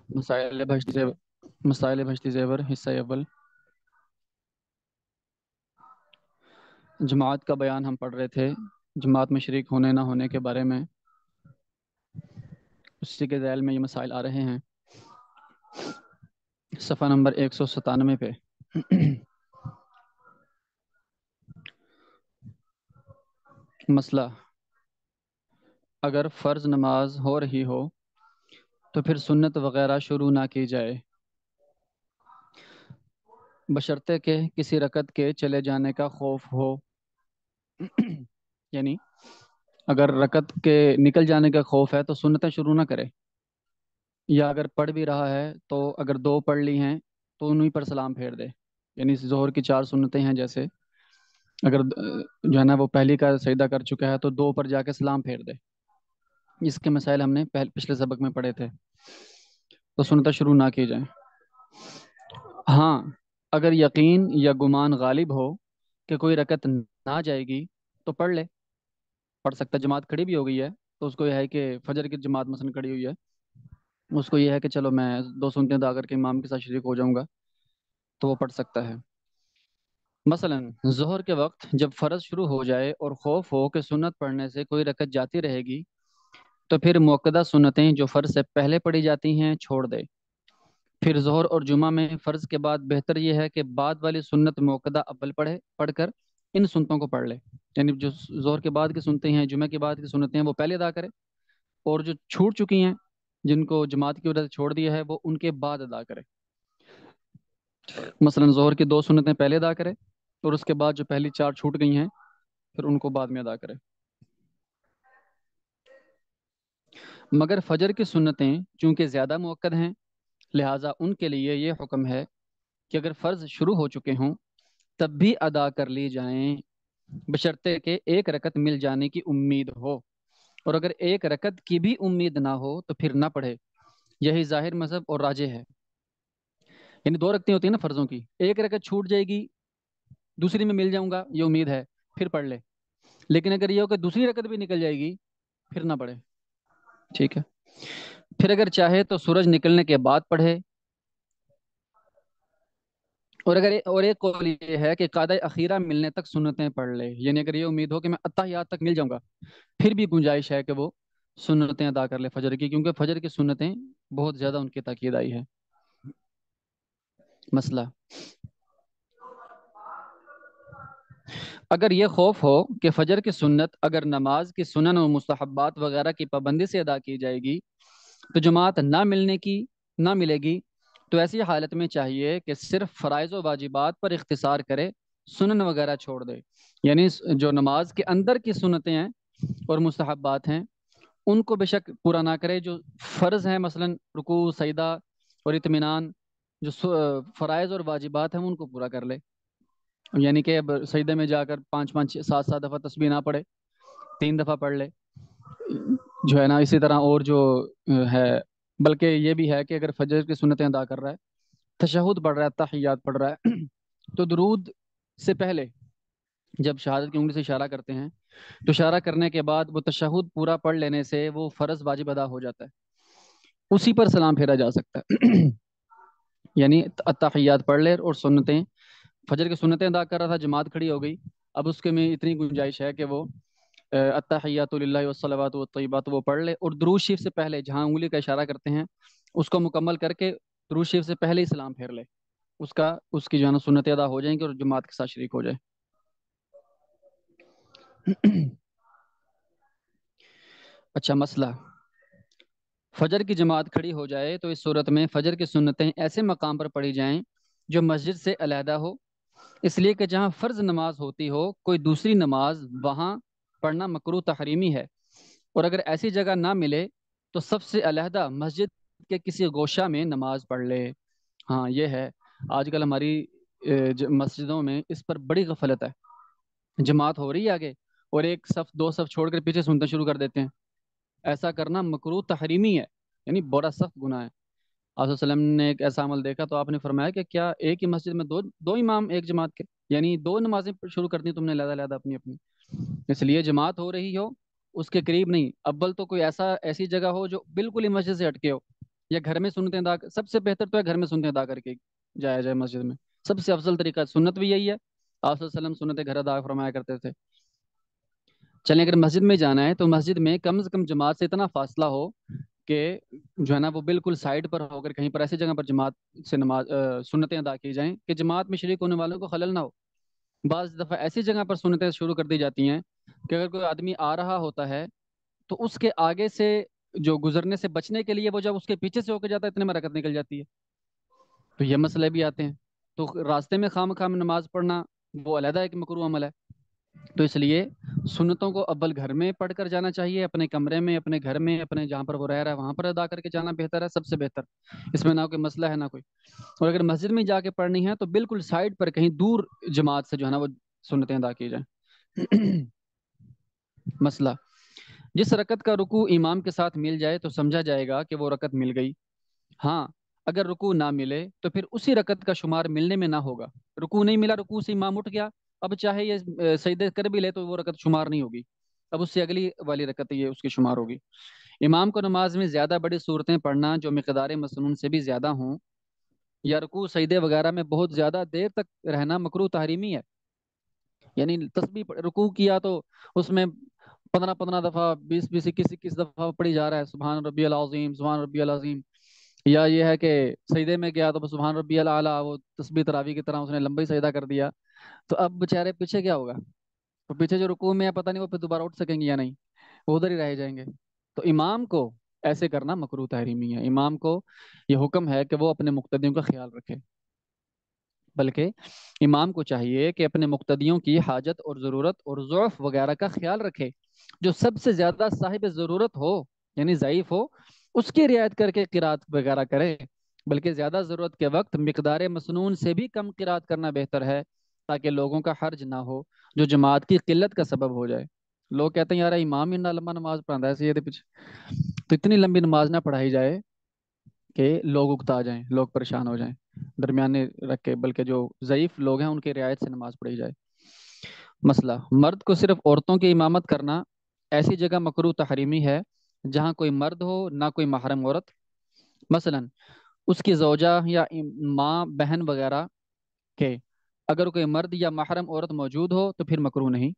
مسائل بہشتی زیور حصہ اول۔ جماعت کا بیان ہم پڑھ رہے تھے، جماعت میں شریک ہونے نہ ہونے کے بارے میں۔ اسی کے ذیل میں یہ مسائل آ رہے ہیں صفحہ نمبر 197 پہ۔ مسئلہ: اگر فرض نماز ہو رہی ہو تو پھر سنت وغیرہ شروع نہ کی جائے، بشرطے کہ کسی رکعت کے چلے جانے کا خوف ہو۔ یعنی اگر رکعت کے نکل جانے کا خوف ہے تو سنتیں شروع نہ کرے، یا اگر پڑھ بھی رہا ہے تو اگر دو پڑھ لی ہیں تو انہیں پر سلام پھیر دے۔ یعنی ظہر کی 4 سنتیں ہیں، جیسے اگر جو ہے نا وہ پہلی کا سجدہ کر چکا ہے تو 2 پر جا کے سلام پھیر دے۔ اس کے مسائل ہم نے پچھلے سبق میں پڑھے تھے، تو سنتیں شروع نہ کی جائیں۔ ہاں، اگر یقین یا گمان غالب ہو کہ کوئی رکعت نہ جائے گی تو پڑھ لے، پڑھ سکتا ہے۔ جماعت کھڑی بھی ہو گئی ہے تو اس کو یہ ہے کہ فجر کی جماعت مثلا کھڑی ہوئی ہے، اس کو یہ ہے کہ چلو میں 2 سنتیں ادا کر کے امام کے ساتھ شریک ہو جاؤں گا، تو وہ پڑھ سکتا ہے۔ مثلا ظہر کے وقت جب فرض شروع ہو جائے اور خوف ہو کہ سنت پڑھنے سے کوئی رکعت جاتی رہے گی، تو پھر موقدہ سنتیں جو فرض سے پہلے پڑھی جاتی ہیں چھوڑ دے۔ پھر ظہر اور جمعہ میں فرض کے بعد بہتر یہ ہے کہ بعد والی سنت موقدہ اول پڑھ کر ان سنتوں کو پڑھ لے۔ یعنی جو ظہر کے بعد کی سنتیں ہیں، جمعہ کے بعد کی سنتیں ہیں، وہ پہلے ادا کرے، اور جو چھوٹ چکی ہیں جن کو جماعت کی وجہ سے چھوڑ دیا ہے وہ ان کے بعد ادا کرے۔ مثلا ظہر کی 2 سنتیں پہلے ادا کرے، اور اس کے بعد جو پہلی 4 چھوٹ گئی ہیں پھر ان کو بعد میں ادا کرے۔ مگر فجر کی سنتیں چونکہ زیادہ مؤکد ہیں، لہٰذا ان کے لیے یہ حکم ہے کہ اگر فرض شروع ہو چکے ہوں تب بھی ادا کر لی جائیں، بشرطے کہ ایک رکعت مل جانے کی امید ہو، اور اگر ایک رکعت کی بھی امید نہ ہو تو پھر نہ پڑھے۔ یہی ظاہر مذہب اور راجح ہے۔ یعنی 2 رکعتیں ہوتی ہیں نا فرضوں کی، ایک رکعت چھوٹ جائے گی، دوسری میں مل جاؤں گا یہ امید ہے، پھر پڑھ لے۔ لیکن اگر یہ ہو کہ دوسری رکعت بھی نکل جائے گی پھر نہ پڑھے، ٹھیک ہے۔ پھر اگر چاہے تو سورج نکلنے کے بعد پڑھے، اور ایک قول یہ ہے کہ قاعدہ اخیرہ ملنے تک سنتیں پڑھ لے۔ یعنی اگر یہ امید ہو کہ میں اتحیات تک مل جاؤں گا پھر بھی گنجائش ہے کہ وہ سنتیں ادا کر لے فجر کی، کیونکہ فجر کی سنتیں بہت زیادہ ان کی تاکید آئی ہے۔ مسئلہ: اگر یہ خوف ہو کہ فجر کی سنت اگر نماز کی سنن و مستحبات وغیرہ کی پابندی سے ادا کی جائے گی تو جماعت نہ ملے گی، تو ایسی حالت میں چاہیے کہ صرف فرائض و واجبات پر اختصار کرے، سنن وغیرہ چھوڑ دے۔ یعنی جو نماز کے اندر کی سنتیں ہیں اور مستحبات ہیں ان کو بے شک پورا نہ کرے، جو فرض ہیں مثلا رکوع، سجدہ اور اطمینان، جو فرائض اور واجبات ہیں ان کو پورا کر لے۔ یعنی کہ اب سجدے میں جا کر 5 5 7 7 دفعہ تسبیح نہ پڑھے، 3 دفعہ پڑھ لے، جو ہے نا۔ اسی طرح اور جو ہے، بلکہ یہ بھی ہے کہ اگر فجر کی سنتیں ادا کر رہا ہے، تشہد پڑھ رہا ہے، تحیات پڑھ رہا ہے، تو درود سے پہلے جب شہادت کی انگلی سے اشارہ کرتے ہیں تو اشارہ کرنے کے بعد وہ تشہد پورا پڑھ لینے سے وہ فرض واجب ادا ہو جاتا ہے، اسی پر سلام پھیرا جا سکتا ہے۔ یعنی تحیات پڑھ لے اور سنتیں، فجر کی سنتیں ادا کر رہا تھا، جماعت کھڑی ہو گئی، اب اس کے میں اتنی گنجائش ہے کہ وہ التحیات للہ والصلوات والطیبات وہ پڑھ لے، اور درود شریف سے پہلے جہاں انگلی کا اشارہ کرتے ہیں اس کو مکمل کر کے درود شریف سے پہلے ہی سلام پھیر لے، اس کی جو ہے نا سنتیں ادا ہو جائیں گی اور جماعت کے ساتھ شریک ہو جائے۔ اچھا، مسئلہ: فجر کی جماعت کھڑی ہو جائے تو اس صورت میں فجر کی سنتیں ایسے مقام پر پڑھی جائیں جو مسجد سے علیحدہ ہو، اس لیے کہ جہاں فرض نماز ہوتی ہو کوئی دوسری نماز وہاں پڑھنا مکروہ تحریمی ہے، اور اگر ایسی جگہ نہ ملے تو سب سے علیحدہ مسجد کے کسی گوشہ میں نماز پڑھ لے۔ ہاں یہ ہے، آج کل ہماری مسجدوں میں اس پر بڑی غفلت ہے، جماعت ہو رہی ہے آگے اور ایک صف 2 صف چھوڑ کر پیچھے سنتے شروع کر دیتے ہیں۔ ایسا کرنا مکروہ تحریمی ہے، یعنی بڑا سخت گناہ ہے۔ آپ صلی اللہ علیہ وسلم نے ایک ایسا عمل دیکھا تو آپ نے فرمایا کہ کیا ایک ہی مسجد میں دو امام ایک جماعت کے، یعنی 2 نمازیں شروع کرتی تم نے علیحدہ اپنی اپنی، اس لیے جماعت ہو رہی ہو اس کے قریب نہیں، اول تو کوئی ایسی جگہ ہو جو بالکل ہی مسجد سے ہٹکے ہو، یا گھر میں سنتیں ادا، سب سے بہتر تو ہے گھر میں سنتیں ادا کر کے جایا جائے مسجد میں، سب سے افضل طریقہ سنت بھی یہی ہے، آپ صلی اللہ علیہ وسلم سنتیں گھر ادا فرمایا کرتے تھے۔ چلیں اگر مسجد میں جانا ہے تو مسجد میں کم سے کم جماعت سے اتنا فاصلہ ہو کہ جو ہے نا وہ بالکل سائڈ پر ہو کر کہیں پر ایسی جگہ پر جماعت سے نماز سنتیں ادا کی جائیں کہ جماعت میں شریک ہونے والوں کو خلل نہ ہو۔ بعض دفعہ ایسی جگہ پر سنتیں شروع کر دی جاتی ہیں کہ اگر کوئی آدمی آ رہا ہوتا ہے تو اس کے آگے سے جو گزرنے سے بچنے کے لیے وہ جب اس کے پیچھے سے ہو کے جاتا ہے اتنے میں رکعت نکل جاتی ہے، تو یہ مسئلے بھی آتے ہیں۔ تو راستے میں خام خام نماز پڑھنا وہ علیحدہ ایک مکروہ عمل ہے۔ تو اس لیے سنتوں کو اول گھر میں پڑھ کر جانا چاہیے، اپنے کمرے میں، اپنے گھر میں، اپنے جہاں پر وہ رہ رہا ہے وہاں پر ادا کر کے جانا بہتر ہے، سب سے بہتر، اس میں نہ کوئی مسئلہ ہے نہ کوئی۔ اور اگر مسجد میں جا کے پڑھنی ہے تو بالکل سائڈ پر کہیں دور جماعت سے جو ہے نا وہ سنتیں ادا کی جائیں۔ مسئلہ، جس رکعت کا رکوع امام کے ساتھ مل جائے تو سمجھا جائے گا کہ وہ رکعت مل گئی، ہاں اگر رکوع نہ ملے تو پھر اسی رکعت کا شمار ملنے میں نہ ہوگا۔ رکوع نہیں ملا، رکوع سے امام اٹھ گیا، اب چاہے یہ سجدے کر بھی لے تو وہ رکعت شمار نہیں ہوگی، اب اس سے اگلی والی رکعت یہ اس کی شمار ہوگی۔ امام کو نماز میں زیادہ بڑی صورتیں پڑھنا جو مقدار مسنون سے بھی زیادہ ہوں، یا رکوع سجدے وغیرہ میں بہت زیادہ دیر تک رہنا مکروہ تحریمی ہے، یعنی تسبیح رکوع کیا تو اس میں 15 15 دفعہ، 20 20 21 21 دفعہ پڑھی جا رہا ہے سبحان ربی العظیم سبحان ربی العظیم، یا یہ ہے کہ سجدے میں گیا تو بس سبحان ربی العلیٰ، وہ تسبیح تراویح کی طرح اس نے لمبی سجدہ کر دیا، تو اب بےچارے پیچھے کیا ہوگا؟ تو پیچھے جو رکوع میں ہے پتہ نہیں وہ پھر دوبارہ اٹھ سکیں گے یا نہیں، وہ ادھر ہی رہ جائیں گے۔ تو امام کو ایسے کرنا مکروہ تحریمی ہے، امام کو یہ حکم ہے کہ وہ اپنے مقتدیوں کا خیال رکھے، بلکہ امام کو چاہیے کہ اپنے مقتدیوں کی حاجت اور ضرورت اور ضعف وغیرہ کا خیال رکھے، جو سب سے زیادہ صاحب ضرورت ہو یعنی ضعیف ہو اس کی رعایت کر کے قرات وغیرہ کرے، بلکہ زیادہ ضرورت کے وقت مقدار مسنون سے بھی کم قرات کرنا بہتر ہے تاکہ لوگوں کا حرج نہ ہو جو جماعت کی قلت کا سبب ہو جائے۔ لوگ کہتے ہیں یار امام ہی اتنا لمبا نماز پڑھاتا ہے ایسے یہ پیچھے، تو اتنی لمبی نماز نہ پڑھائی جائے کہ لوگ اکتا جائیں، لوگ پریشان ہو جائیں، درمیانے رکھ کے، بلکہ جو ضعیف لوگ ہیں ان کی رعایت سے نماز پڑھی جائے۔ مسئلہ، مرد کو صرف عورتوں کی امامت کرنا ایسی جگہ مکروہ تحریمی ہے جہاں کوئی مرد ہو نہ کوئی محرم عورت، مثلا اس کی زوجہ یا ماں بہن وغیرہ کے، اگر کوئی مرد یا محرم عورت موجود ہو تو پھر مکروہ نہیں۔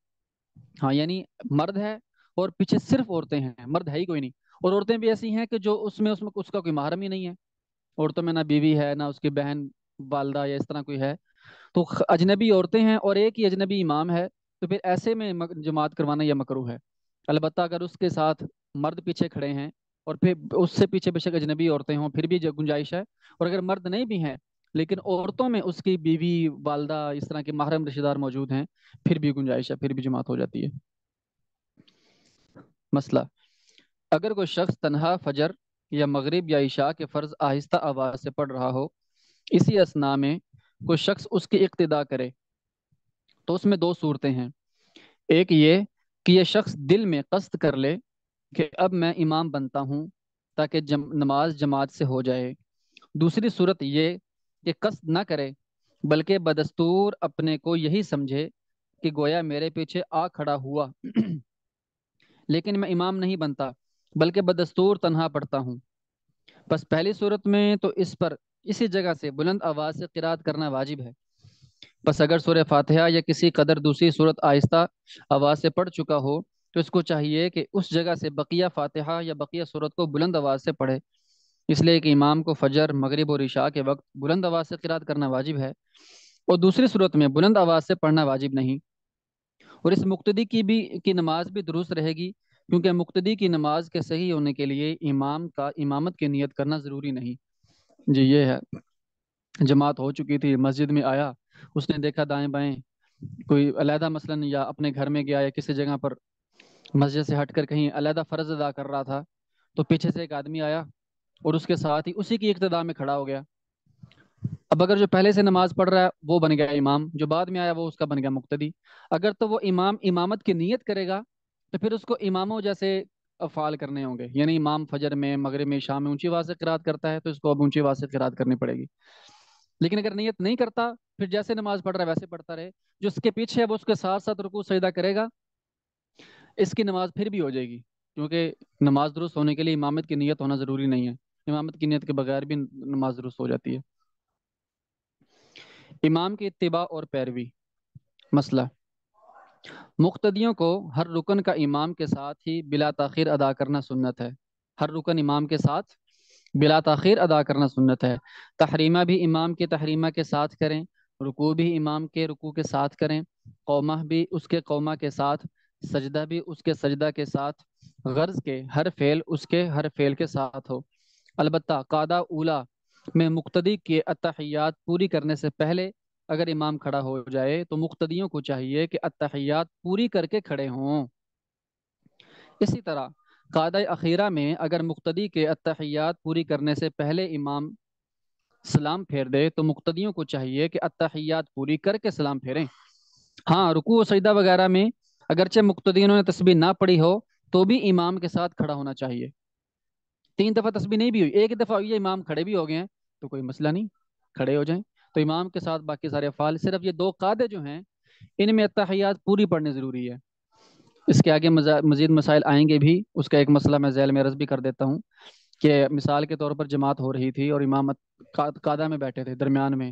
ہاں یعنی مرد ہے اور پیچھے صرف عورتیں ہیں، مرد ہے ہی کوئی نہیں، اور عورتیں بھی ایسی ہیں کہ جو اس میں اس کا کوئی محرم ہی نہیں ہے، عورتوں میں نہ بیوی ہے نہ اس کی بہن والدہ یا اس طرح کوئی ہے، تو اجنبی عورتیں ہیں اور ایک ہی اجنبی امام ہے، تو پھر ایسے میں جماعت کروانا یہ مکروہ ہے۔ البتہ اگر اس کے ساتھ مرد پیچھے کھڑے ہیں اور پھر اس سے پیچھے بے شک اجنبی عورتیں ہوں پھر بھی گنجائش ہے، اور اگر مرد نہیں بھی ہیں لیکن عورتوں میں اس کی بیوی والدہ اس طرح کے محرم رشتہ دار موجود ہیں پھر بھی گنجائش ہے، پھر بھی جماعت ہو جاتی ہے۔ مسئلہ، اگر کوئی شخص تنہا فجر یا مغرب یا عشاء کے فرض آہستہ آواز سے پڑھ رہا ہو، اسی اسنا میں کوئی شخص اس کی اقتدا کرے تو اس میں دو صورتیں ہیں، ایک یہ کہ یہ شخص دل میں قصد کر لے کہ اب میں امام بنتا ہوں تاکہ نماز جماعت سے ہو جائے، دوسری صورت یہ کہ قصد نہ کرے بلکہ بدستور اپنے کو یہی سمجھے کہ گویا میرے پیچھے آ کھڑا ہوا لیکن میں امام نہیں بنتا بلکہ بدستور تنہا پڑھتا ہوں۔ بس پہلی صورت میں تو اس پر اسی جگہ سے بلند آواز سے قرات کرنا واجب ہے، بس اگر سورہ فاتحہ یا کسی قدر دوسری صورت آہستہ آواز سے پڑھ چکا ہو تو اس کو چاہیے کہ اس جگہ سے بقیہ فاتحہ یا بقیہ صورت کو بلند آواز سے پڑھے، اس لیے کہ امام کو فجر مغرب اور عشاء کے وقت بلند آواز سے قرات کرنا واجب ہے اور دوسری صورت میں بلند آواز سے پڑھنا واجب نہیں، اور اس مقتدی کی نماز بھی درست رہے گی کیونکہ مقتدی کی نماز کے صحیح ہونے کے لیے امام کا امامت کی نیت کرنا ضروری نہیں۔ جی یہ ہے، جماعت ہو چکی تھی، مسجد میں آیا، اس نے دیکھا دائیں بائیں کوئی علیحدہ مثلا یا اپنے گھر میں گیا یا کسی جگہ پر مسجد سے ہٹ کر کہیں علیحدہ فرض ادا کر رہا تھا، تو پیچھے سے ایک آدمی آیا اور اس کے ساتھ ہی اسی کی اقتداء میں کھڑا ہو گیا، اب اگر جو پہلے سے نماز پڑھ رہا ہے وہ بن گیا امام، جو بعد میں آیا وہ اس کا بن گیا مقتدی۔ اگر تو وہ امام امامت کی نیت کرے گا تو پھر اس کو اماموں جیسے افعال کرنے ہوں گے، یعنی امام فجر میں مغرب میں شام میں اونچی آواز سے قرات کرتا ہے تو اس کو اب اونچی آواز سے قرات کرنی پڑے گی، لیکن اگر نیت نہیں کرتا پھر جیسے نماز پڑھ رہا ہے ویسے پڑھتا رہے، جو اس کے پیچھے ہے وہ اس کے ساتھ ساتھ رکوع سجدہ کرے گا، اس کی نماز پھر بھی ہو جائے گی کیونکہ نماز درست ہونے کے لیے امامت کی نیت ہونا ضروری نہیں ہے، امامت کی نیت کے بغیر بھی نماز درست ہو جاتی ہے۔ امام کی اتباع اور پیروی۔ مسئلہ، مقتدیوں کو ہر رکن کا امام کے ساتھ ہی بلا تاخیر ادا کرنا سنت ہے۔ ہر رکن امام کے ساتھ بلا تاخیر ادا کرنا سنت ہے۔ تحریمہ بھی امام کے تحریمہ کے ساتھ کریں، رکوع بھی امام کے رکوع کے ساتھ کریں، قومہ بھی اس کے قومہ کے ساتھ، سجدہ بھی اس کے سجدہ کے ساتھ، غرض کے ہر فعل اس کے ہر فعل کے ساتھ ہو۔ البتہ قاعدہ اولا میں مقتدی کے اتحیات پوری کرنے سے پہلے اگر امام کھڑا ہو جائے تو مقتدیوں کو چاہیے کہ اتحیات پوری کر کے کھڑے ہوں۔ اسی طرح قاعدہ اخیرہ میں اگر مقتدی کے اتحیات پوری کرنے سے پہلے امام سلام پھیر دے تو مقتدیوں کو چاہیے کہ اتحیات پوری کر کے سلام پھیریں۔ ہاں، رکوع و سجدہ وغیرہ میں اگرچہ مقتدیوں نے تسبیح نہ پڑھی ہو تو بھی امام کے ساتھ کھڑا ہونا چاہیے۔ 3 دفعہ تسبیح نہیں بھی ہوئی، ایک دفعہ ہوئی ہے، امام کھڑے بھی ہو گئے ہیں تو کوئی مسئلہ نہیں، کھڑے ہو جائیں۔ تو امام کے ساتھ باقی سارے افعال، صرف یہ 2 قاعدے جو ہیں ان میں اتحیات پوری پڑھنے ضروری ہے۔ اس کے آگے مزید مسائل آئیں گے بھی، اس کا ایک مسئلہ میں ذیل میں عرض بھی کر دیتا ہوں کہ مثال کے طور پر جماعت ہو رہی تھی اور امام قاعدہ میں بیٹھے تھے درمیان میں،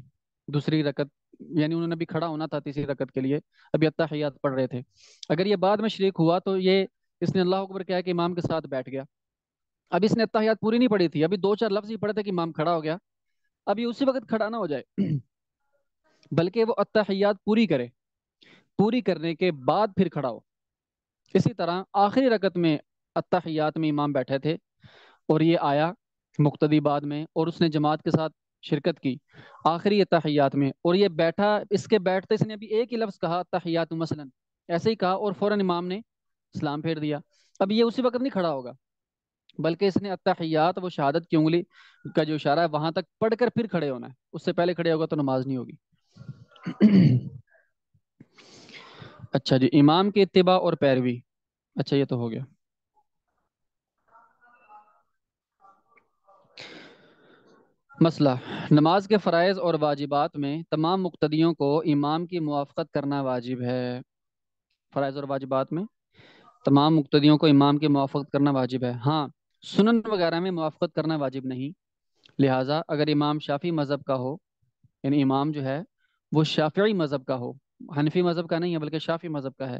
دوسری رکعت یعنی انہوں نے بھی کھڑا ہونا تھا تیسری رکعت کے لیے، ابھی اتحیات پڑھ رہے تھے۔ اگر یہ بعد میں شریک ہوا تو یہ اس نے اللہ اکبر کہا کہ امام کے ساتھ بیٹھ گیا، اب اس نے اتحیات پوری نہیں پڑھی تھی، ابھی 2 4 لفظ ہی پڑھے تھے کہ امام کھڑا ہو گیا، ابھی اسی وقت کھڑا نہ ہو جائے بلکہ وہ اتحیات پوری کرے، پوری کرنے کے بعد پھر کھڑا ہو۔ اسی طرح آخری رکعت میں اتحیات میں امام بیٹھے تھے اور یہ آیا مقتدی بعد میں اور اس نے جماعت کے ساتھ شرکت کی آخری اتحیات میں، اور یہ بیٹھا، اس کے بیٹھتے اس نے ابھی ایک ہی لفظ کہا اتحیات مثلا، ایسے ہی کہا اور فوراً امام نے سلام پھیر دیا، اب یہ اسی وقت نہیں کھڑا ہوگا بلکہ اس نے اتحیات وہ شہادت کی انگلی کا جو اشارہ ہے وہاں تک پڑھ کر پھر کھڑے ہونا ہے، اس سے پہلے کھڑے ہوگا تو نماز نہیں ہوگی۔ اچھا جی، امام کی اتباع اور پیروی، اچھا یہ تو ہو گیا۔ مسئلہ، نماز کے فرائض اور واجبات میں تمام مقتدیوں کو امام کی موافقت کرنا واجب ہے۔ فرائض اور واجبات میں تمام مقتدیوں کو امام کی موافقت کرنا واجب ہے، ہاں سنن وغیرہ میں موافقت کرنا واجب نہیں۔ لہٰذا اگر امام شافعی مذہب کا ہو، یعنی امام جو ہے وہ شافعی مذہب کا ہو، حنفی مذہب کا نہیں ہے بلکہ شافعی مذہب کا ہے،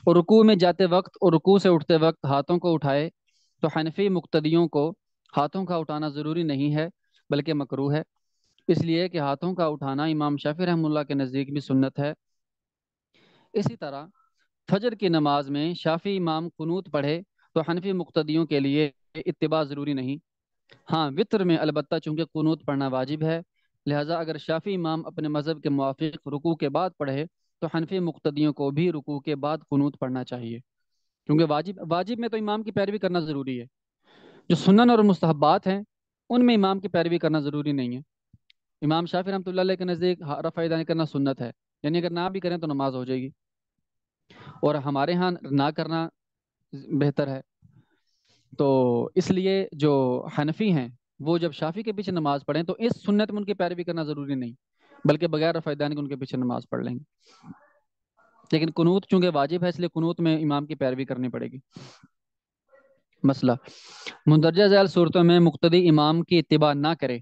اور رکوع میں جاتے وقت اور رکوع سے اٹھتے وقت ہاتھوں کو اٹھائے تو حنفی مقتدیوں کو ہاتھوں کا اٹھانا ضروری نہیں ہے بلکہ مکروہ ہے، اس لیے کہ ہاتھوں کا اٹھانا امام شافعی رحمہ اللہ کے نزدیک بھی سنت ہے۔ اسی طرح فجر کی نماز میں شافعی امام قنوت پڑھے تو حنفی مقتدیوں کے لیے اتباع ضروری نہیں۔ ہاں وطر میں البتہ چونکہ قنوت پڑھنا واجب ہے، لہٰذا اگر شافعی امام اپنے مذہب کے موافق رکوع کے بعد پڑھے تو حنفی مقتدیوں کو بھی رکوع کے بعد قنوت پڑھنا چاہیے، کیونکہ واجب میں تو امام کی پیروی کرنا ضروری ہے، جو سنن اور مستحبات ہیں ان میں امام کی پیروی کرنا ضروری نہیں ہے۔ امام شافعی رحمۃ اللہ علیہ کے نزدیک رفع یدین کرنا سنت ہے، یعنی اگر نہ بھی کریں تو نماز ہو جائے گی، اور ہمارے ہاں نہ کرنا بہتر ہے۔ تو اس لیے جو حنفی ہیں وہ جب شافعی کے پیچھے نماز پڑھیں تو اس سنت میں ان کی پیروی کرنا ضروری نہیں، بلکہ بغیر رفع یدین کے ان کے پیچھے نماز پڑھ لیں گے، لیکن قنوت چونکہ واجب ہے اس لیے قنوت میں امام کی پیروی کرنی پڑے گی۔ مسئلہ، مندرجہ ذیل صورتوں میں مقتدی امام کی اتباع نہ کرے۔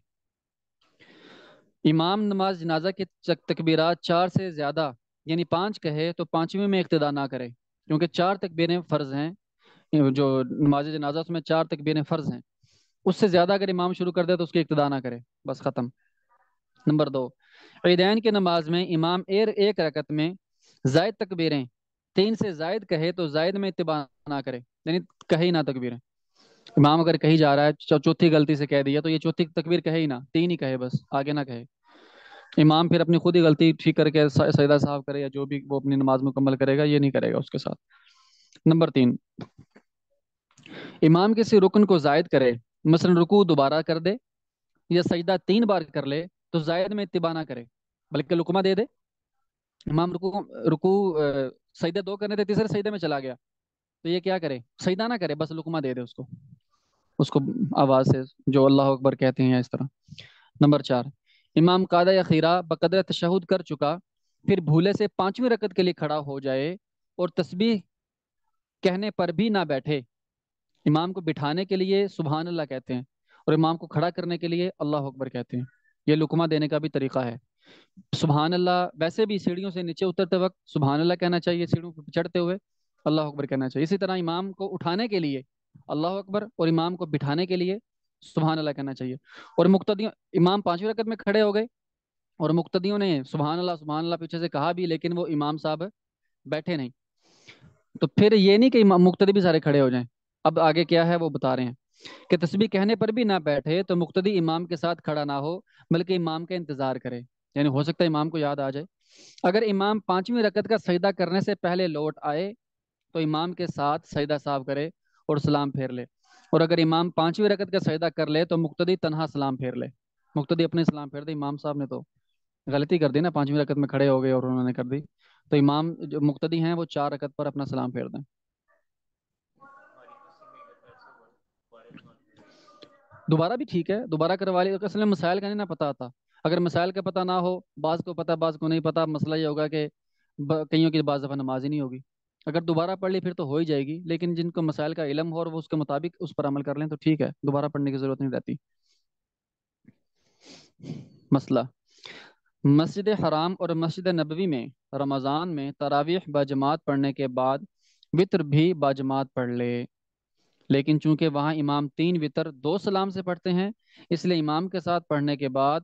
امام نماز جنازہ کی تکبیرات 4 سے زیادہ یعنی 5 کہے تو 5ویں میں اقتدا نہ کرے، کیونکہ 4 تکبیریں فرض ہیں، جو نماز جنازہ اس میں 4 تکبیریں فرض ہیں، اس سے زیادہ اگر امام شروع کر دے تو اس کی اقتدا نہ کرے، بس ختم۔ نمبر 2، عیدین کی نماز میں امام ایک رکعت میں زائد تکبیریں 3 سے زائد کہے تو زائد میں اتباع نہ کرے، یعنی کہے ہی نہ تکبیریں۔ امام اگر کہیں جا رہا ہے چوتھی غلطی سے کہہ دیا تو یہ چوتھی تکبیر کہے ہی نہ، 3 ہی کہے، بس آگے نہ کہے۔ امام پھر اپنی خود ہی غلطی ٹھیک کر کے سجدہ صاحب کرے یا جو بھی وہ اپنی نماز مکمل کرے گا، یہ نہیں کرے گا اس کے ساتھ۔ نمبر 3، امام کسی رکن کو زائد کرے، مثلا رکوع دوبارہ کر دے یا سجدہ 3 بار کر لے تو زائد میں اتباع نہ کرے بلکہ لقمہ دے دے۔ امام رکوع سجدہ 2 کرنے تھے، تیسرے سجدے میں چلا گیا تو یہ کیا کرے؟ سجدہ نہ کرے، بس لقمہ دے دے اس کو آواز سے، جو اللہ اکبر کہتے ہیں اس طرح۔ نمبر 4، امام قاعدہ یا خیرہ بقدر تشہد کر چکا پھر بھولے سے 5ویں رکعت کے لیے کھڑا ہو جائے اور تسبیح کہنے پر بھی نہ بیٹھے، امام کو بٹھانے کے لیے سبحان اللہ کہتے ہیں اور امام کو کھڑا کرنے کے لیے اللہ اکبر کہتے ہیں. یہ لقمہ دینے کا بھی طریقہ ہے. سبحان اللہ ویسے بھی سیڑھیوں سے نیچے اترتے وقت سبحان اللہ کہنا چاہیے، سیڑھیوں پہ چڑھتے ہوئے اللہ اکبر کہنا چاہیے. اسی طرح امام کو اٹھانے کے لیے اللہ اکبر اور امام کو بٹھانے کے لیے سبحان اللہ کہنا چاہیے. اور مقتدیوں، امام پانچویں رکعت میں کھڑے ہو گئے اور مقتدیوں نے سبحان اللہ پیچھے سے کہا بھی، لیکن وہ امام صاحب بیٹھے نہیں. تو پھر یہ نہیں کہ مقتدی بھی سارے کھڑے ہو جائیں. اب آگے کیا ہے وہ بتا رہے ہیں کہ تسبیح کہنے پر بھی نہ بیٹھے تو مقتدی امام کے ساتھ کھڑا نہ ہو بلکہ امام کا انتظار کرے. یعنی ہو سکتا ہے امام کو یاد آ جائے. اگر امام پانچویں رکعت کا سجدہ کرنے سے پہلے لوٹ آئے تو امام کے ساتھ سجدہ صاف کرے اور سلام پھیر لے. اور اگر امام پانچویں رکعت کا سجدہ کر لے تو مقتدی تنہا سلام پھیر لے. مقتدی اپنے سلام پھیر دے. امام صاحب نے تو غلطی کر دی نا، پانچویں رکعت میں کھڑے ہو گئے اور انہوں نے کر دی. تو امام جو مقتدی ہیں وہ چار رکعت پر اپنا سلام پھیر دیں. دوبارہ بھی ٹھیک ہے، دوبارہ کروا لی. اصل میں مسائل کا نہیں نہ پتہ آتا. اگر مسائل کا پتہ نہ ہو، بعض کو پتہ بعض کو نہیں پتہ، مسئلہ یہ ہوگا کہ کئیوں کی بعض دفعہ نماز ہی نہیں ہوگی. اگر دوبارہ پڑھ لی پھر تو ہو ہی جائے گی، لیکن جن کو مسائل کا علم ہو اور وہ اس کے مطابق اس پر عمل کر لیں تو ٹھیک ہے، دوبارہ پڑھنے کی ضرورت نہیں رہتی. مسئلہ: مسجد حرام اور مسجد نبوی میں رمضان میں تراویح باجماعت پڑھنے کے بعد وطر بھی باجماعت پڑھ لے، لیکن چونکہ وہاں امام 3 وطر 2 سلام سے پڑھتے ہیں اس لیے امام کے ساتھ پڑھنے کے بعد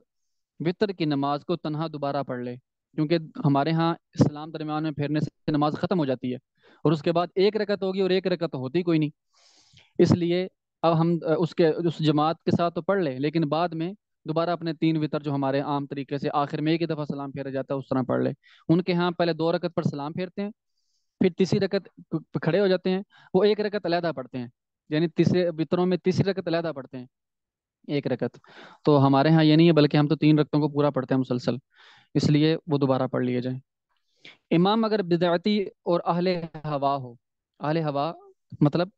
وطر کی نماز کو تنہا دوبارہ پڑھ لے. کیونکہ ہمارے ہاں اسلام درمیان میں پھیرنے سے نماز ختم ہو جاتی ہے اور اس کے بعد ایک رکعت ہوگی اور ایک رکعت تو ہوتی کوئی نہیں. اس لیے اب ہم اس جماعت کے ساتھ تو پڑھ لیں، لیکن بعد میں دوبارہ اپنے 3 وطر جو ہمارے عام طریقے سے آخر میں ایک ہی دفعہ سلام پھیرا جاتا ہے اس طرح پڑھ لے. ان کے ہاں پہلے 2 رکعت پر سلام پھیرتے ہیں، پھر تیسری رکعت پہ کھڑے ہو جاتے ہیں، وہ ایک رکعت علیحدہ پڑھتے ہیں. یعنی تیسرے وطروں میں تیسری رکعت علیحدہ پڑھتے ہیں، ایک رکعت. تو ہمارے ہاں یہ نہیں ہے، بلکہ ہم تو 3 رکعتوں کو پورا پڑھتے ہیں مسلسل، اس لیے وہ دوبارہ پڑھ لیے جائیں. امام اگر بدعتی اور اہل ہوا ہو، اہل ہوا مطلب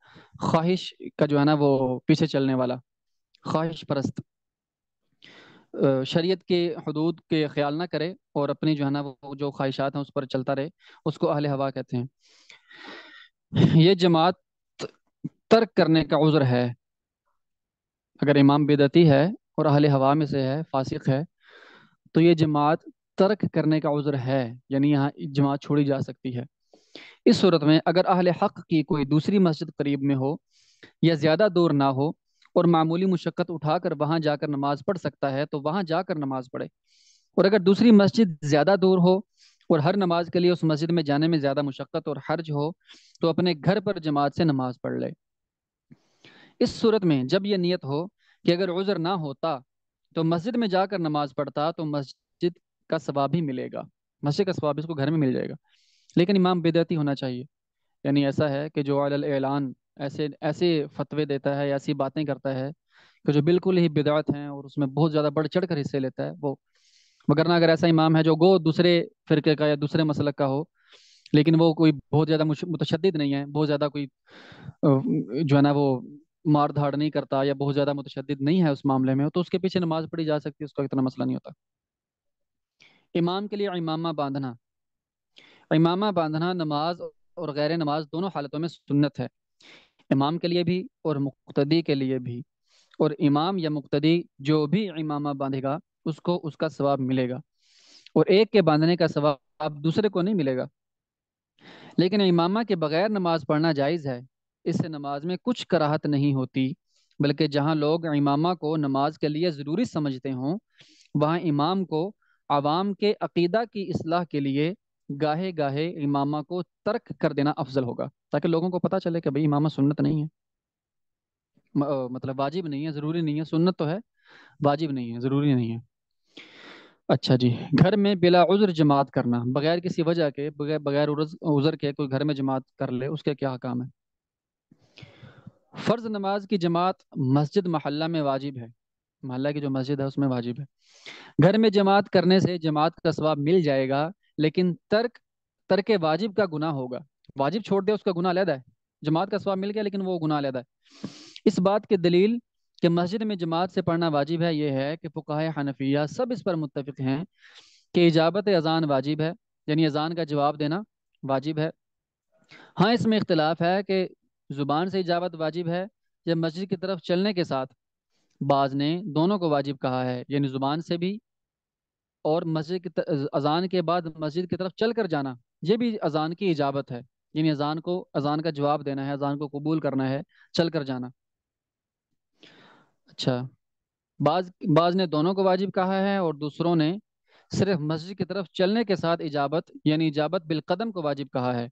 خواہش کا جو ہے نا وہ پیچھے چلنے والا، خواہش پرست، شریعت کے حدود کے خیال نہ کرے اور اپنی جو ہے نا وہ جو خواہشات ہیں اس پر چلتا رہے، اس کو اہل ہوا کہتے ہیں. یہ جماعت ترک کرنے کا عذر ہے. اگر امام بدعتی ہے اور اہل ہوا میں سے ہے، فاسق ہے، تو یہ جماعت ترک کرنے کا عذر ہے، یعنی یہاں جماعت چھوڑی جا سکتی ہے. اس صورت میں اگر اہل حق کی کوئی دوسری مسجد قریب میں ہو یا زیادہ دور نہ ہو اور معمولی مشقت اٹھا کر وہاں جا کر نماز پڑھ سکتا ہے تو وہاں جا کر نماز پڑھے. اور اگر دوسری مسجد زیادہ دور ہو اور ہر نماز کے لیے اس مسجد میں جانے میں زیادہ مشقت اور حرج ہو تو اپنے گھر پر جماعت سے نماز پڑھ لے. اس صورت میں جب یہ نیت ہو کہ اگر عذر نہ ہوتا تو مسجد میں جا کر نماز پڑھتا تو مسجد کا ثواب ہی ملے گا، مسجد کا ثواب اس کو گھر میں مل جائے گا. لیکن امام بدعتی ہونا چاہیے، یعنی ایسا ہے کہ جو علی الاعلان ایسے ایسے فتوے دیتا ہے، ایسی باتیں کرتا ہے کہ جو بالکل ہی بدعت ہیں اور اس میں بہت زیادہ بڑھ چڑھ کر حصے لیتا ہے وہ. مگر نہ اگر ایسا امام ہے جو گو دوسرے فرقے کا یا دوسرے مسلک کا ہو، لیکن وہ کوئی بہت زیادہ متشدد نہیں ہے، بہت زیادہ کوئی جو ہے نا وہ مار دھاڑ نہیں کرتا یا بہت زیادہ متشدد نہیں ہے اس معاملے میں، تو اس کے پیچھے نماز پڑھی جا سکتی ہے، اس کا اتنا مسئلہ نہیں ہوتا. امام کے لیے امامہ باندھنا. امامہ باندھنا نماز اور غیر نماز دونوں حالتوں میں سنت ہے، امام کے لیے بھی اور مقتدی کے لیے بھی. اور امام یا مقتدی جو بھی امامہ باندھے گا اس کو اس کا ثواب ملے گا، اور ایک کے باندھنے کا ثواب دوسرے کو نہیں ملے گا. لیکن امامہ کے بغیر نماز پڑھنا جائز ہے، اس سے نماز میں کچھ کراہت نہیں ہوتی، بلکہ جہاں لوگ امامہ کو نماز کے لیے ضروری سمجھتے ہوں وہاں امام کو عوام کے عقیدہ کی اصلاح کے لیے گاہے گاہے امامہ کو ترک کر دینا افضل ہوگا، تاکہ لوگوں کو پتہ چلے کہ بھئی امامہ سنت نہیں ہے، مطلب واجب نہیں ہے، ضروری نہیں ہے. سنت تو ہے، واجب نہیں ہے، ضروری نہیں ہے. اچھا جی، گھر میں بلا عذر جماعت کرنا، بغیر کسی وجہ کے، بغیر عذر کے کوئی گھر میں جماعت کر لے، اس کے کیا حکام ہے؟ فرض نماز کی جماعت مسجد محلہ میں واجب ہے، محلہ کی جو مسجد ہے اس میں واجب ہے. گھر میں جماعت کرنے سے جماعت کا ثواب مل جائے گا، لیکن ترک واجب کا گناہ ہوگا. واجب چھوڑ دیا اس کا گناہ علیحدہ ہے، جماعت کا ثواب مل گیا لیکن وہ گناہ علیحدہ ہے. اس بات کی دلیل کہ مسجد میں جماعت سے پڑھنا واجب ہے یہ ہے کہ فقہائے حنفیہ سب اس پر متفق ہیں کہ اجابت اذان واجب ہے، یعنی اذان کا جواب دینا واجب ہے. ہاں اس میں اختلاف ہے کہ زبان سے اجابت واجب ہے یا مسجد کی طرف چلنے کے ساتھ بعض نے دونوں کو واجب کہا ہے، یعنی زبان سے بھی، اور مسجد کی اذان کے بعد مسجد کی طرف چل کر جانا، یہ بھی اذان کی اجابت ہے، یعنی اذان کا جواب دینا ہے، اذان کو قبول کرنا ہے، چل کر جانا۔ اچھا، بعض بعض نے دونوں کو واجب کہا ہے، اور دوسروں نے صرف مسجد کی طرف چلنے کے ساتھ اجابت، یعنی اجابت بالقدم کو واجب کہا ہے۔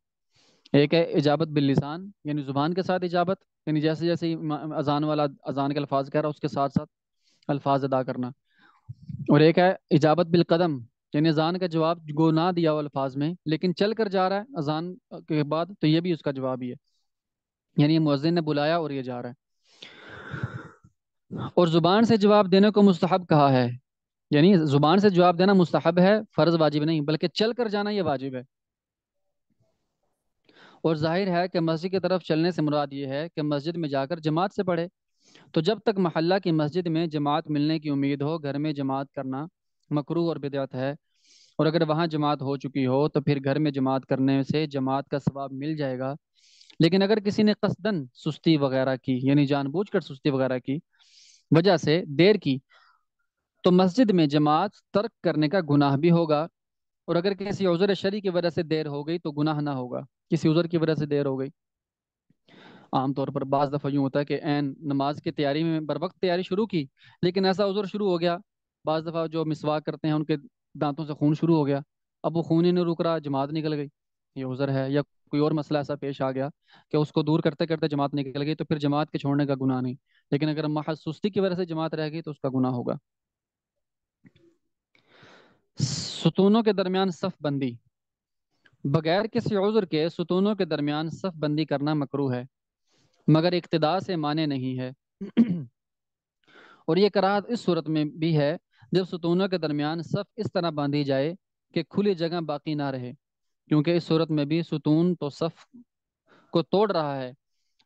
ایک ہے اجابت باللسان، یعنی زبان کے ساتھ اجابت، یعنی جیسے جیسے اذان والا اذان کے الفاظ کہہ رہا ہے اس کے ساتھ ساتھ الفاظ ادا کرنا۔ اور ایک ہے اجابت بالقدم، یعنی اذان کا جواب گو نہ دیا ہو الفاظ میں، لیکن چل کر جا رہا ہے اذان کے بعد، تو یہ بھی اس کا جواب ہی ہے، یعنی یہ مؤذن نے بلایا اور یہ جا رہا ہے۔ اور زبان سے جواب دینے کو مستحب کہا ہے، یعنی زبان سے جواب دینا مستحب ہے، فرض واجب نہیں، بلکہ چل کر جانا یہ واجب ہے۔ اور ظاہر ہے کہ مسجد کی طرف چلنے سے مراد یہ ہے کہ مسجد میں جا کر جماعت سے پڑھے، تو جب تک محلہ کی مسجد میں جماعت ملنے کی امید ہو، گھر میں جماعت کرنا مکروہ اور بدعت ہے، اور اگر وہاں جماعت ہو چکی ہو تو پھر گھر میں جماعت کرنے سے جماعت کا ثواب مل جائے گا۔ لیکن اگر کسی نے قصدن سستی وغیرہ کی، یعنی جان بوجھ کر سستی وغیرہ کی وجہ سے دیر کی، تو مسجد میں جماعت ترک کرنے کا گناہ بھی ہوگا، اور اگر کسی عذر شرعی کی وجہ سے دیر ہو گئی تو گناہ نہ ہوگا، کسی عذر کی وجہ سے دیر ہو گئی۔ عام طور پر بعض دفعہ یوں ہوتا ہے کہ عین نماز کی تیاری میں بر وقت تیاری شروع کی، لیکن ایسا عذر شروع ہو گیا، بعض دفعہ جو مسواک کرتے ہیں ان کے دانتوں سے خون شروع ہو گیا، اب وہ خون ہی نہیں رک رہا، جماعت نکل گئی، یہ عذر ہے۔ یا کوئی اور مسئلہ ایسا پیش آ گیا کہ اس کو دور کرتے کرتے جماعت نکل گئی، تو پھر جماعت کے چھوڑنے کا گناہ نہیں، لیکن اگر محض سستی کی وجہ سے جماعت رہ گئی تو اس کا گناہ ہوگا۔ ستونوں کے درمیان صف بندی، بغیر کسی عذر کے ستونوں کے درمیان صف بندی کرنا مکروہ ہے، مگر اقتداء سے مانے نہیں ہے۔ اور یہ کراہت اس صورت میں بھی ہے جب ستونوں کے درمیان صف اس طرح باندھی جائے کہ کھلی جگہ باقی نہ رہے، کیونکہ اس صورت میں بھی ستون تو صف کو توڑ رہا ہے۔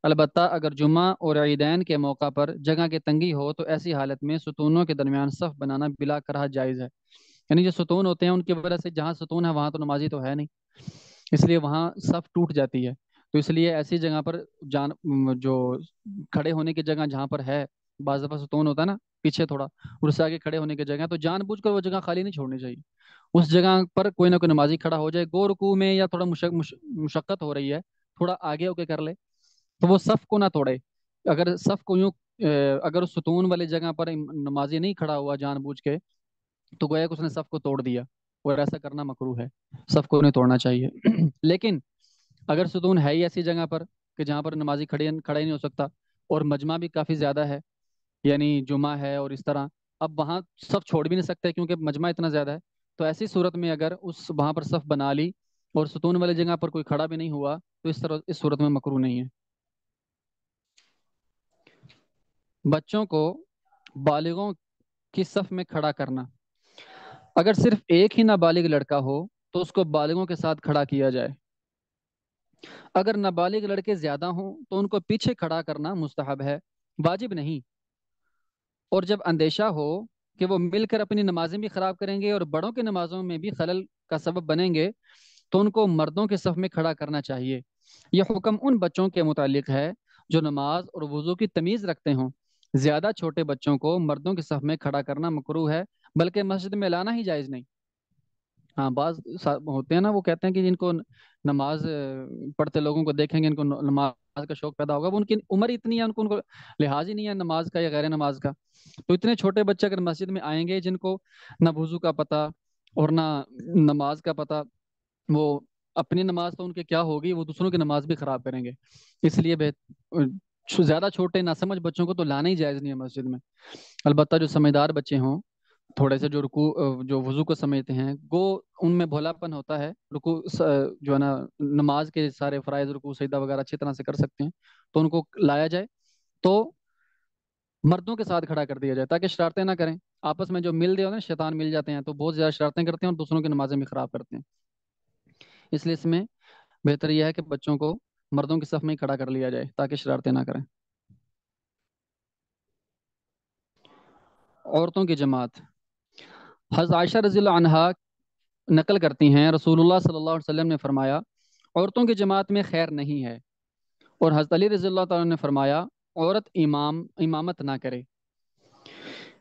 البتہ اگر جمعہ اور عیدین کے موقع پر جگہ کی تنگی ہو تو ایسی حالت میں ستونوں کے درمیان صف بنانا بلا کراہت جائز ہے، یعنی جو ستون ہوتے ہیں ان کی وجہ سے جہاں ستون ہے وہاں تو نمازی تو ہے نہیں، اس لیے وہاں صف ٹوٹ جاتی ہے، تو اس لیے ایسی جگہ پر جو کھڑے ہونے کی جگہ جہاں پر ہے، بعض دفعہ ستون ہوتا ہے نا پیچھے تھوڑا، اور اس سے آگے کھڑے ہونے کی جگہ، تو جان بوجھ کر وہ جگہ خالی نہیں چھوڑنی چاہیے، اس جگہ پر کوئی نہ کوئی نمازی کھڑا ہو جائے، گو رکوع میں یا تھوڑا مشقت ہو رہی ہے تھوڑا آگے ہو کے کر لے، تو وہ صف کو نہ توڑے۔ اگر صف کو یوں اگر اس ستون والی جگہ پر نمازی نہیں کھڑا ہوا جان بوجھ کے، تو گویا کہ اس نے صف کو توڑ دیا، اور ایسا کرنا مکروہ ہے، صف کو نہیں توڑنا چاہیے۔ لیکن اگر ستون ہے ہی ایسی جگہ پر کہ جہاں پر نمازی کھڑا ہی نہیں ہو سکتا، اور مجمع بھی کافی زیادہ ہے، یعنی جمعہ ہے اور اس طرح، اب وہاں صف چھوڑ بھی نہیں سکتے کیونکہ مجمع اتنا زیادہ ہے، تو ایسی صورت میں اگر وہاں پر صف بنا لی اور ستون والی جگہ پر کوئی کھڑا بھی نہیں ہوا تو اس صورت میں مکروہ نہیں ہے۔ بچوں کو بالغوں کی صف میں کھڑا کرنا، اگر صرف ایک ہی نابالغ لڑکا ہو تو اس کو بالغوں کے ساتھ کھڑا کیا جائے، اگر نابالغ لڑکے زیادہ ہوں تو ان کو پیچھے کھڑا کرنا مستحب ہے، واجب نہیں۔ اور جب اندیشہ ہو کہ وہ مل کر اپنی نمازیں بھی خراب کریں گے اور بڑوں کی نمازوں میں بھی خلل کا سبب بنیں گے، تو ان کو مردوں کے صف میں کھڑا کرنا چاہیے۔ یہ حکم ان بچوں کے متعلق ہے جو نماز اور وضو کی تمیز رکھتے ہوں، زیادہ چھوٹے بچوں کو مردوں کے صف میں کھڑا کرنا مکروہ ہے، بلکہ مسجد میں لانا ہی جائز نہیں۔ ہاں، بعض ہوتے ہیں نا، وہ کہتے ہیں کہ جن کو نماز پڑھتے لوگوں کو دیکھیں گے ان کو نماز کا شوق پیدا ہوگا، وہ ان کی عمر اتنی ہے، ان کو لحاظ ہی نہیں ہے نماز کا یا غیر نماز کا، تو اتنے چھوٹے بچے اگر مسجد میں آئیں گے جن کو نہ وضو کا پتہ اور نہ نماز کا پتہ، وہ اپنی نماز تو ان کے کیا ہوگی، وہ دوسروں کی نماز بھی خراب کریں گے، اس لیے زیادہ چھوٹے نہ سمجھ بچوں کو تو لانا ہی جائز نہیں ہے مسجد میں۔ البتہ جو سمجھدار بچے ہوں، تھوڑے سے جو وضو کو سمجھتے ہیں، وہ ان میں بھولا پن ہوتا ہے، جو ہے نا نماز کے سارے فرائض رکوع سجدہ وغیرہ اچھی طرح سے کر سکتے ہیں، تو ان کو لایا جائے، تو مردوں کے ساتھ کھڑا کر دیا جائے تاکہ شرارتیں نہ کریں، آپس میں جو مل رہے ہوتے ہیں شیطان مل جاتے ہیں تو بہت زیادہ شرارتیں کرتے ہیں اور دوسروں کی نمازیں بھی خراب کرتے ہیں، اس لیے اس میں بہتر یہ ہے کہ بچوں کو مردوں کی صف میں ہی کھڑا کر لیا جائے تاکہ شرارتیں نہ کریں۔ عورتوں کی جماعت، حضرت عائشہ رضی اللہ عنہا نقل کرتی ہیں رسول اللہ صلی اللہ علیہ وسلم نے فرمایا عورتوں کی جماعت میں خیر نہیں ہے، اور حضرت علی رضی اللہ تعالیٰ نے فرمایا عورت امامت نہ کرے۔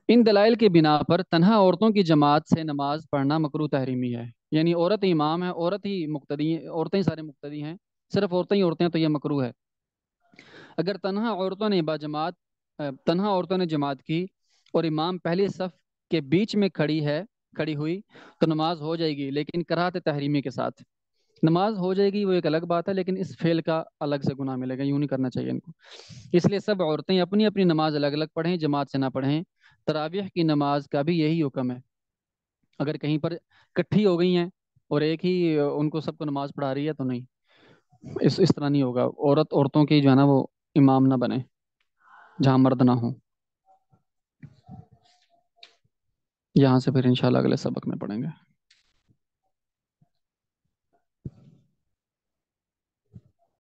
ان دلائل کی بنا پر تنہا عورتوں کی جماعت سے نماز پڑھنا مکروہ تحریمی ہے، یعنی عورت ہی امام ہے، عورت ہی مقتدی، عورتیں ہی سارے مقتدی ہیں، صرف عورتیں ہیں تو یہ مکروہ ہے۔ اگر تنہا عورتوں نے جماعت کی اور امام پہلی صف کے بیچ میں کھڑی ہوئی تو نماز ہو جائے گی، لیکن کراہت تحریمی کے ساتھ۔ نماز ہو جائے گی وہ ایک الگ بات ہے، لیکن اس فعل کا الگ سے گناہ ملے گا، یوں نہیں کرنا چاہیے ان کو۔ اس لیے سب عورتیں اپنی اپنی نماز الگ الگ پڑھیں، جماعت سے نہ پڑھیں۔ تراویح کی نماز کا بھی یہی حکم ہے، اگر کہیں پر کٹھی ہو گئی ہیں اور ایک ہی ان کو سب کو نماز پڑھا رہی ہے تو نہیں، اس طرح نہیں ہوگا۔ عورتوں کی جو ہے نا وہ امام نہ بنے جہاں مرد نہ ہوں۔ یہاں سے پھر انشاءاللہ اگلے سبق میں پڑھیں گے۔